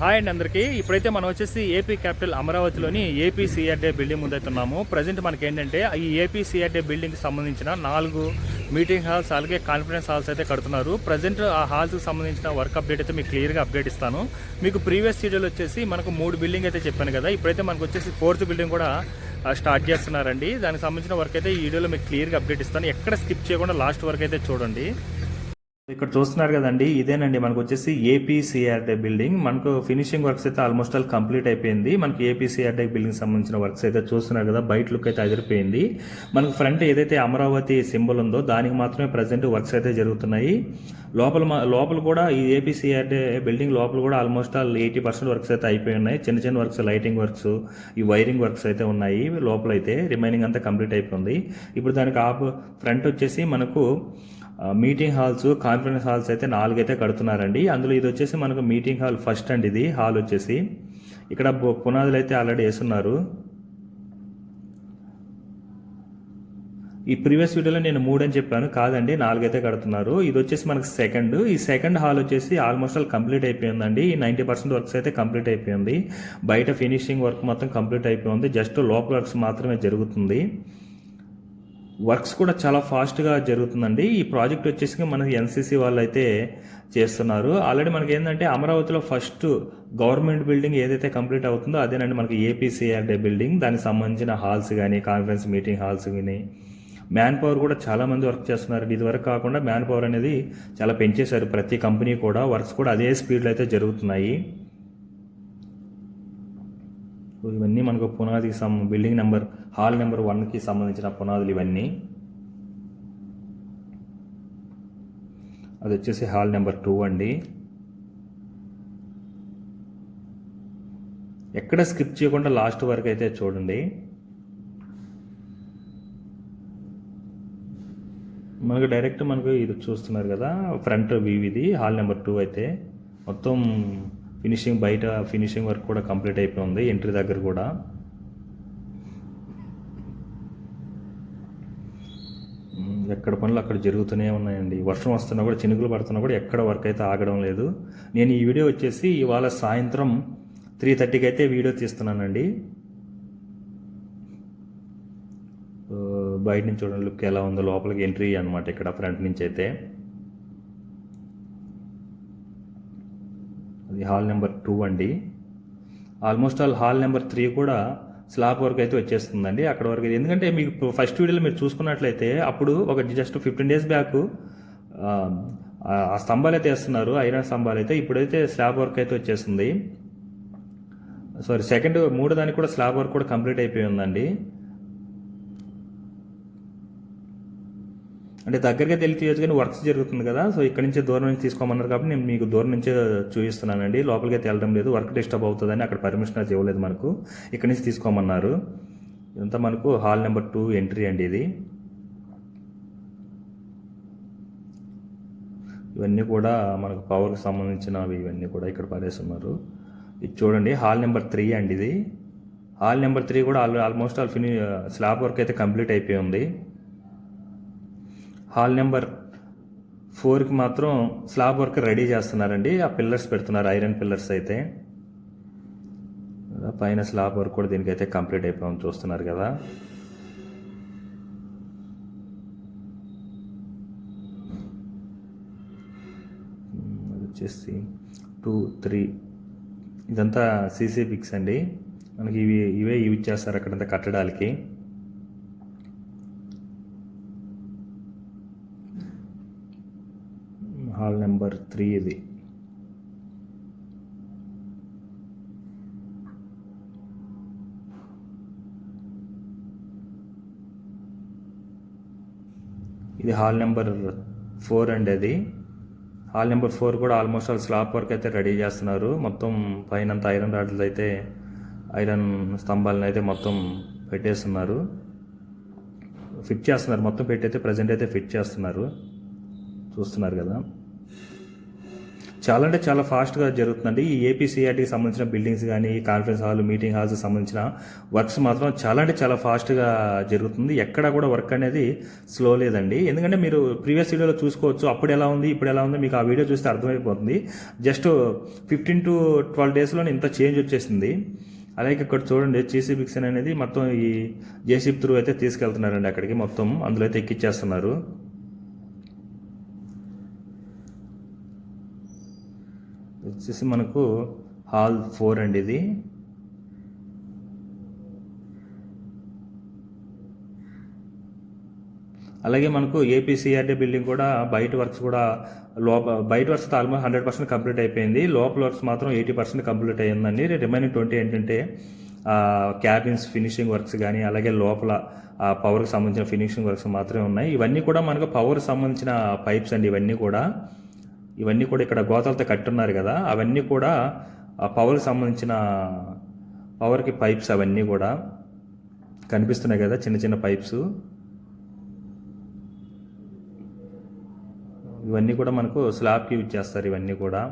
Hi అండి అందరికీ. ఇప్పుడైతే మనం వచ్చేసి ఏపీ క్యాపిటల్ అమరావతిలోని ఏపీ సిఆర్డే బిల్డింగ్ ముందైతే ఉన్నాము. ప్రజెంట్ మనకి ఏంటంటే ఈ ఏపీ సిఆర్డే బిల్డింగ్కి సంబంధించిన 4 మీటింగ్ హాల్స్ అలాగే కాన్ఫరెన్స్ హాల్స్ అయితే కడుతున్నారు. ప్రజెంట్ ఆ హాల్స్కి సంబంధించిన వర్క్ అప్డేట్ అయితే మీకు క్లియర్గా అప్డేట్ ఇస్తాను. మీకు ప్రీవియస్ సీరియల్ వచ్చేసి మనకు 3 బిల్డింగ్ అయితే చెప్పాను కదా. ఇప్పుడైతే మనకు వచ్చేసి 4th బిల్డింగ్ కూడా స్టార్ట్ చేస్తున్నారండి. దానికి సంబంధించిన వర్క్ అయితే ఈ వీడియోలో మీకు క్లియర్గా అప్డేట్ ఇస్తాను. ఎక్కడ స్కిప్ చేయకుండా లాస్ట్ వరకు అయితే చూడండి. ఇక్కడ చూస్తున్నారు కదండి, ఇదేనండి మనకు వచ్చేసి ఏపీసీఆర్డే బిల్డింగ్. మనకు ఫినిషింగ్ వర్క్స్ అయితే ఆల్మోస్ట్ ఆల్ కంప్లీట్ అయిపోయింది. మనకి ఏపీసీఆర్డే బిల్డింగ్ సంబంధించిన వర్క్స్ అయితే చూస్తున్నారు కదా, బయట లుక్ అయితే అదిరిపోయింది. మనకు ఫ్రంట్ ఏదైతే అమరావతి సింబల్ ఉందో దానికి మాత్రమే ప్రజెంట్ వర్క్స్ అయితే జరుగుతున్నాయి. లోపల కూడా ఈ ఏపీసీఆర్డే బిల్డింగ్ లోపల కూడా ఆల్మోస్ట్ ఆల్ 80% వర్క్స్ అయితే అయిపోయి ఉన్నాయి. చిన్న చిన్న వర్క్స్, లైటింగ్ వర్క్స్, ఈ వైరింగ్ వర్క్స్ అయితే ఉన్నాయి. లోపల అయితే రిమైనింగ్ అంతా కంప్లీట్ అయిపోయింది. ఇప్పుడు దానికి ఫ్రంట్ వచ్చేసి మనకు మీటింగ్ హాల్స్, కాన్ఫరెన్స్ హాల్స్ అయితే 4 అయితే కడుతున్నారండి. అందులో ఇది వచ్చేసి మనకు మీటింగ్ హాల్ ఫస్ట్ అండి. ఇది హాల్ వచ్చేసి ఇక్కడ పునాదులు అయితే ఆల్రెడీ వేస్తున్నారు. ఈ ప్రీవియస్ వీడియోలో నేను 3 అని చెప్పాను, కాదండి 4 అయితే కడుతున్నారు. ఇది వచ్చేసి మనకు సెకండ్. ఈ సెకండ్ హాల్ వచ్చేసి ఆల్మోస్ట్ ఆల్ కంప్లీట్ అయిపోయిందండి. 90% వర్క్స్ అయితే కంప్లీట్ అయిపోయింది. బయట ఫినిషింగ్ వర్క్ మొత్తం కంప్లీట్ అయిపోయింది. జస్ట్ లోపల వర్క్స్ మాత్రమే జరుగుతుంది. వర్క్స్ కూడా చాలా ఫాస్ట్గా జరుగుతుందండి. ఈ ప్రాజెక్ట్ వచ్చేసి మనకి ఎన్సీసీ వాళ్ళు అయితే చేస్తున్నారు. ఆల్రెడీ మనకి ఏంటంటే అమరావతిలో ఫస్ట్ గవర్నమెంట్ బిల్డింగ్ ఏదైతే కంప్లీట్ అవుతుందో అదేనండి మనకి ఏపీసీఆర్డే బిల్డింగ్. దానికి సంబంధించిన హాల్స్ కానీ, కాన్ఫరెన్స్ మీటింగ్ హాల్స్ కానీ, మ్యాన్ పవర్ కూడా చాలా మంది వర్క్ చేస్తున్నారు. ఇదివరకు కాకుండా మ్యాన్ పవర్ అనేది చాలా పెంచేశారు. ప్రతి కంపెనీ కూడా వర్క్స్ కూడా అదే స్పీడ్లో అయితే జరుగుతున్నాయి. ఇవన్నీ మనకు పునాదికి బిల్డింగ్ హాల్ నెంబర్ 1కి సంబంధించిన పునాదులు ఇవన్నీ. అది వచ్చేసి హాల్ నెంబర్ 2 అండి. ఎక్కడ స్కిప్ చేయకుండా లాస్ట్ వరకు అయితే చూడండి. మనకు డైరెక్ట్ ఇది చూస్తున్నారు కదా, ఫ్రంట్ వ్యూ ఇది హాల్ నెంబర్ 2 అయితే మొత్తం బయట ఫినిషింగ్ వర్క్ కూడా కంప్లీట్ అయిపోయింది. ఎంట్రీ దగ్గర కూడా ఎక్కడ పనులు అక్కడ జరుగుతూనే ఉన్నాయండి. వర్షం వస్తున్నా కూడా, చినుకులు పడుతున్నా కూడా ఎక్కడ వర్క్ అయితే ఆగడం లేదు. నేను ఈ వీడియో వచ్చేసి ఇవాళ సాయంత్రం 3:30కి అయితే వీడియో తీస్తున్నానండి. బయట నుంచి చూడండి లుక్ ఎలా ఉందో. లోపలికి ఎంట్రీ అనమాట ఇక్కడ ఫ్రంట్ నుంచి అయితే. అది హాల్ నెంబర్ 2 అండి. ఆల్మోస్ట్ ఆల్ హాల్ నెంబర్ 3 కూడా స్లాబ్ వర్క్ అయితే వచ్చేస్తుందండి అక్కడ వరకు. ఎందుకంటే మీకు ఫస్ట్ వీడియోలో మీరు చూసుకున్నట్లయితే అప్పుడు ఒక జస్ట్ 15 days బ్యాక్ ఆ స్తంభాలు అయితే వేస్తున్నారు, ఐరన్ స్తంభాలు అయితే. ఇప్పుడైతే స్లాబ్ వర్క్ అయితే వచ్చేస్తుంది. సెకండ్ 3 దానికి కూడా స్లాబ్ వర్క్ కూడా కంప్లీట్ అయిపోయి ఉందండి. అంటే దగ్గరగా తెలియ తీయచ్చు కానీ వర్క్స్ జరుగుతుంది కదా. సో ఇక్కడ నుంచి దూరం నుంచి తీసుకోమన్నారు కాబట్టి నేను మీకు దూరం నుంచే చూపిస్తున్నానండి. లోపలికి అయితే వెళ్ళడం లేదు, వర్క్ డిస్టర్బ్ అవుతుందని అక్కడ పర్మిషన్ అయితే ఇవ్వలేదు మనకు. ఇక్కడ నుంచి తీసుకోమన్నారు. ఇదంతా మనకు హాల్ నెంబర్ 2 ఎంట్రీ అండి ఇది. ఇవన్నీ కూడా మనకు పవర్కి సంబంధించినవి. ఇవన్నీ కూడా ఇక్కడ పడేస్తున్నారు. ఇది చూడండి హాల్ నెంబర్ 3 అండి ఇది. హాల్ నెంబర్ 3 కూడా ఆల్మోస్ట్ ఆల్ స్లాబ్ వర్క్ అయితే కంప్లీట్ అయిపోయి ఉంది. హాల్ నెంబర్ 4కి మాత్రం స్లాబ్ వర్క్ రెడీ చేస్తున్నారండి. ఆ పిల్లర్స్ పెడుతున్నారు, ఐరన్ పిల్లర్స్ అయితే. పైన స్లాబ్ వర్క్ కూడా దీనికైతే కంప్లీట్ అయిపోయింది, చూస్తున్నారు కదా. అది వచ్చేసి 2, 3 ఇదంతా సీసీ పిక్స్ అండి. మనకి ఇవే యూజ్ చేస్తారు అక్కడంతా కట్టడానికి. హాల్ నెంబర్ 3 ఇది. ఇది హాల్ నెంబర్ 4 అండి అది. హాల్ నెంబర్ 4 కూడా ఆల్మోస్ట్ ఆల్ స్లాబ్ వర్క్ అయితే రెడీ చేస్తున్నారు. మొత్తం పైనంతా ఐరన్ రాడ్లు అయితే, ఐరన్ స్తంభాలను అయితే మొత్తం పెట్టేస్తున్నారు, ఫిట్ చేస్తున్నారు. మొత్తం పెట్టి అయితే ప్రజెంట్ అయితే ఫిట్ చేస్తున్నారు, చూస్తున్నారు కదా. చాలా అంటే చాలా ఫాస్ట్గా జరుగుతుందండి. ఈ ఏపీసీఆర్టీకి సంబంధించిన బిల్డింగ్స్ కానీ కాన్ఫరెన్స్ హాల్, మీటింగ్ హాల్స్ సంబంధించిన వర్క్స్ మాత్రం చాలా అంటే చాలా ఫాస్ట్గా జరుగుతుంది. ఎక్కడ కూడా వర్క్ అనేది స్లో లేదండి. ఎందుకంటే మీరు ప్రీవియస్ వీడియోలో చూసుకోవచ్చు, అప్పుడు ఎలా ఉంది ఇప్పుడు ఎలా ఉంది మీకు ఆ వీడియో చూస్తే అర్థమైపోతుంది. జస్ట్ 15 to 12 డేస్లోనే ఇంత చేంజ్ వచ్చేసింది. అలాగే ఇక్కడ చూడండి, జేసీ బిక్సన్ అనేది మొత్తం ఈ జేసీబీ త్రూ అయితే తీసుకెళ్తున్నారండి అక్కడికి, మొత్తం అందులో అయితే ఎక్కిచ్చేస్తున్నారు. వచ్చేసి మనకు హాల్ 4 అండి ఇది. అలాగే మనకు ఏపీసీఆర్డీ బిల్డింగ్ కూడా బయట వర్క్స్ కూడా బయట వర్క్స్ ఆల్మోస్ట్ 100% కంప్లీట్ అయిపోయింది. లోపల వర్క్స్ మాత్రం 80% కంప్లీట్ అయ్యిందండి. రిమైనింగ్ 20 ఏంటంటే క్యాబిన్స్ ఫినిషింగ్ వర్క్స్ కానీ అలాగే లోపల పవర్కి సంబంధించిన ఫినిషింగ్ వర్క్స్ మాత్రమే ఉన్నాయి. ఇవన్నీ కూడా మనకు పవర్కి సంబంధించిన పైప్స్ అండి. ఇవన్నీ కూడా ఇక్కడ గోతాలతో కట్టున్నారు కదా, అవన్నీ కూడా పవర్కి సంబంధించిన పవర్కి పైప్స్ అవన్నీ కూడా కనిపిస్తున్నాయి కదా, చిన్న చిన్న పైప్స్. ఇవన్నీ కూడా మనకు స్లాబ్కి యూజ్ చేస్తారు. ఇవన్నీ కూడా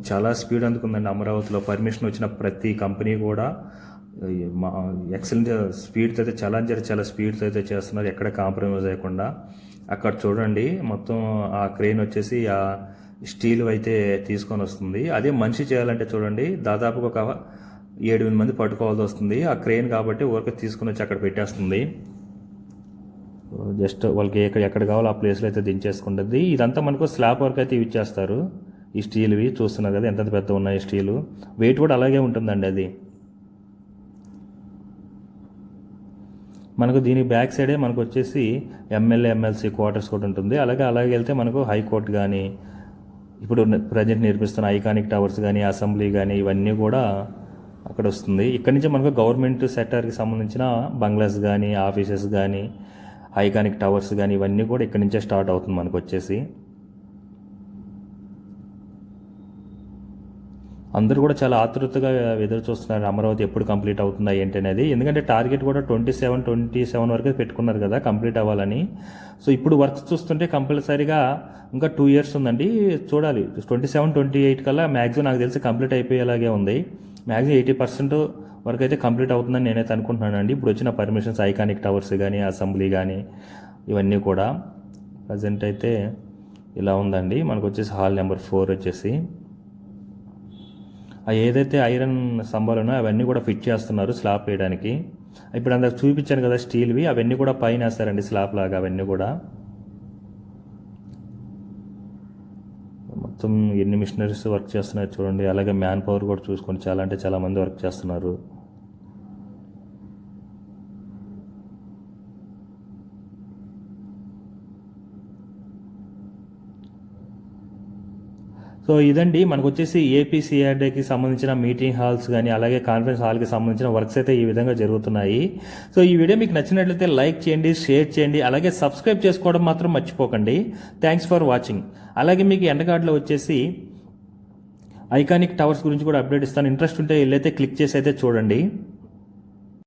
చాలా స్పీడ్ అందుకుందండి అమరావతిలో. పర్మిషన్ వచ్చిన ప్రతి కంపెనీ కూడా ఎక్సలెంట్ స్పీడ్తో అయితే చాలా స్పీడ్తో అయితే చేస్తున్నారు, ఎక్కడ కాంప్రమైజ్ అయ్యకుండా. అక్కడ చూడండి మొత్తం ఆ క్రెయిన్ వచ్చేసి ఆ స్టీల్ అయితే తీసుకొని వస్తుంది. అదే మనిషి చేయాలంటే చూడండి దాదాపుగా ఒక 7-8 మంది పట్టుకోవాల్సి వస్తుంది. ఆ క్రెయిన్ కాబట్టి ఊరికే తీసుకుని వచ్చి అక్కడ పెట్టేస్తుంది. జస్ట్ వాళ్ళకి ఎక్కడ కావాలో ఆ ప్లేస్లో అయితే దించేసుకుంటుంది. ఇదంతా మనకు స్లాబ్ వర్క్ అయితే యూజ్ చేస్తారు. ఈ స్టీల్వి చూస్తున్నారు కదా ఎంత పెద్ద ఉన్నాయి స్టీలు. వెయిట్ కూడా అలాగే ఉంటుందండి అది. మనకు దీని బ్యాక్ సైడే మనకు వచ్చేసి ఎమ్మెల్యే ఎమ్మెల్సీ క్వార్టర్స్ కూడా ఉంటుంది. అలాగే వెళ్తే మనకు హైకోర్టు కానీ ఇప్పుడు ప్రజెంట్ నిర్మిస్తున్న ఐకానిక్ టవర్స్ కానీ అసెంబ్లీ కానీ ఇవన్నీ కూడా అక్కడ వస్తుంది. ఇక్కడ నుంచి మనకు గవర్నమెంట్ సెక్టర్కి సంబంధించిన బంగ్లాస్ కానీ ఆఫీసెస్ కానీ ఐకానిక్ టవర్స్ కానీ ఇవన్నీ కూడా ఇక్కడ నుంచే స్టార్ట్ అవుతుంది మనకు వచ్చేసి. అందరూ కూడా చాలా ఆతృతగా ఎదురు చూస్తున్నారు అమరావతి ఎప్పుడు కంప్లీట్ అవుతుందా ఏంటి అనేది. ఎందుకంటే టార్గెట్ కూడా 27 వరకు పెట్టుకున్నారు కదా కంప్లీట్ అవ్వాలని. సో ఇప్పుడు వర్క్స్ చూస్తుంటే కంపల్సరీగా ఇంకా 2 years ఉందండి. చూడాలి 27-28 కల్లా మ్యాక్సిమం నాకు తెలిసి కంప్లీట్ అయిపోయేలాగే ఉంది. మ్యాక్సిమం 80% వరకు అయితే కంప్లీట్ అవుతుందని నేనైతే అనుకుంటున్నాను అండి. ఇప్పుడు వచ్చిన పర్మిషన్స్ ఐకానిక్ టవర్స్ కానీ అసెంబ్లీ కానీ ఇవన్నీ కూడా ప్రజెంట్ అయితే ఇలా ఉందండి. మనకు వచ్చేసి హాల్ నెంబర్ 4 వచ్చేసి ఏదైతే ఐరన్ స్తంభాలు ఉన్నాయో అవన్నీ కూడా ఫిట్ చేస్తున్నారు స్లాబ్ వేయడానికి. ఇప్పుడు అందరు చూపించాను కదా స్టీల్వి, అవన్నీ కూడా పైన వేస్తారండి స్లాబ్ లాగా. అవన్నీ కూడా మొత్తం ఎన్ని మిషనరీస్ వర్క్ చేస్తున్నారు చూడండి. అలాగే మ్యాన్ పవర్ కూడా చూసుకోండి, చాలా అంటే చాలా మంది వర్క్ చేస్తున్నారు. సో ఇదండి మనకు వచ్చేసి ఏపీసీఆర్డీకి సంబంధించిన మీటింగ్ హాల్స్ కానీ అలాగే కాన్ఫరెన్స్ హాల్కి సంబంధించిన వర్క్స్ అయితే ఈ విధంగా జరుగుతున్నాయి. సో ఈ వీడియో మీకు నచ్చినట్లయితే లైక్ చేయండి, షేర్ చేయండి, అలాగే సబ్స్క్రైబ్ చేసుకోవడం మాత్రం మర్చిపోకండి. Thanks for watching. అలాగే మీకు ఎండగాడ్లో వచ్చేసి ఐకానిక్ టవర్స్ గురించి కూడా అప్డేట్ ఇస్తాను. ఇంట్రెస్ట్ ఉంటే వెళ్ళైతే క్లిక్ చేసి అయితే చూడండి.